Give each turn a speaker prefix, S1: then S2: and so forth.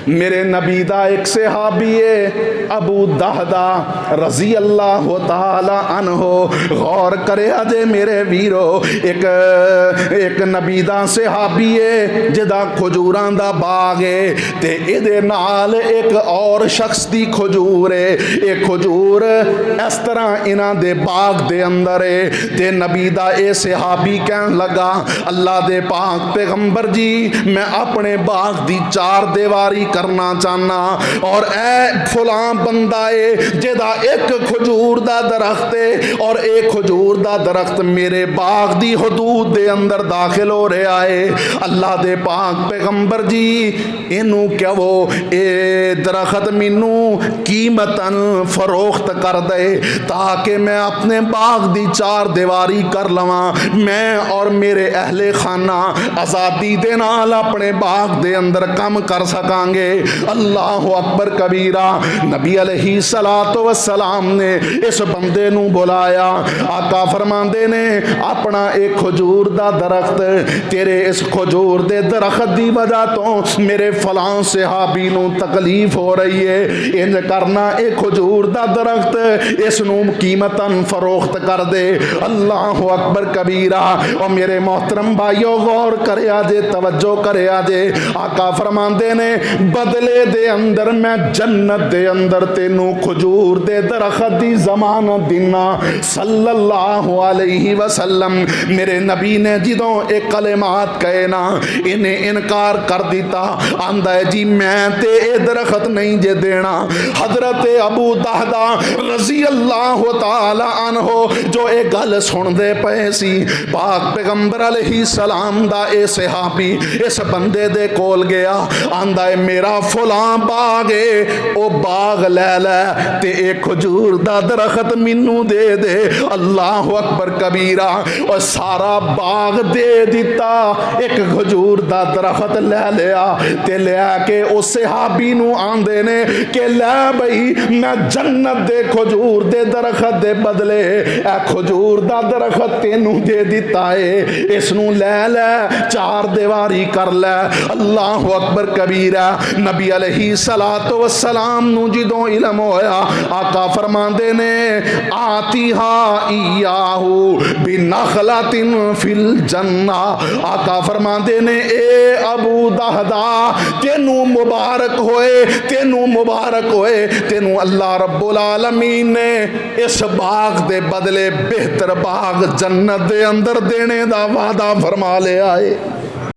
S1: میرے نبی دا ایک صحابی ہے ابو دہدا رضی اللہ تعالی عنہ، غور کرے اجے میرے ویرو، ایک نبی دا صحابی ہے جدا کھجوراں دا باغ ہے تے اے دے نال ایک اور شخص دی کھجور ہے، ایک کھجور اس طرح انہاں دے باغ دے اندر ہے تے نبی دا اے صحابی کہن لگا اللہ دے پاک پیغمبر جی میں اپنے باغ دی چار دیواری کرنا چاہنا، اور اے فلاں بندہ ہے جدا ایک کھجور دا درخت ہے اور ایک کھجور دا درخت میرے باغ دی حدود دے اندر داخل ہو رہا ہے، اللہ دے پاک پیغمبر جی اینو کیا وہ اے درخت مینو قیمتاً فروخت کر دے تاکہ میں اپنے باغ دی چار دیواری کر لواں، میں اور میرے اہل خانہ آزادی دے نال اپنے باغ دے اندر کم کر سکاں گے۔ اللہ اکبر کبیرہ، نبی علیہ السلام نے اس بندے نو بلایا، آقا فرماندے نے اپنا ایک کھجور دا درخت، تیرے اس کھجور دے درخت دی وجہ تو میرے فلاں صحابی نو تکلیف ہو رہی ہے، انج کرنا ایک کھجور دا درخت اس نو قیمتاً فروخت کر دے۔ اللہ اکبر کبیرہ، اور میرے محترم بھائیو غور کرے آجے، توجہ کرے آجے، آقا فرماندے نے بدلے دے اندر میں جنت دے اندر تینوں کھجور دے درخت دی ضمانت دینا۔ صلی اللہ علیہ وسلم میرے نبی نے جدوں ایک کلمات کہے نا انہیں انکار کر دیتا، آندہ ہے جی میں تے اے درخت نہیں جے دینا۔ حضرت ابو دہدا رضی اللہ تعالی عنہ جو ایک گل سن دے پئے سی، پاک پیغمبر علیہ السلام دا اے صحابی اس بندے دے کول گیا، آندہ ہے میرا فلاں باغ ہے او باغ لے لے تے ایک کھجور دا درخت منو دے دے۔ اللہ اکبر کبیرہ، اور سارا باغ دے دیتا، ایک کھجور دا درخت لے لیا تے لے کے اس صحابی نو آندے نے کہ لے بھئی میں جنت دے کھجور دے درخت دے بدلے اے کھجور دا درخت تینو دے دیتا ہے، اس نو لے لے چار دیواری کر لے۔ اللہ اکبر کبیرہ، نبی علیہ السلام نو جدوں علم ہویا، آقا فرماندے نے آتیہا ایاہو بنخلۃ فی الجنہ، آقا فرماندے نے اے ابو دہدا تینو مبارک ہوئے، تینو مبارک ہوئے، تینو اللہ رب العالمین نے اس باغ دے بدلے بہتر باغ جنت دے اندر دینے دا وعدہ فرما لے آئے۔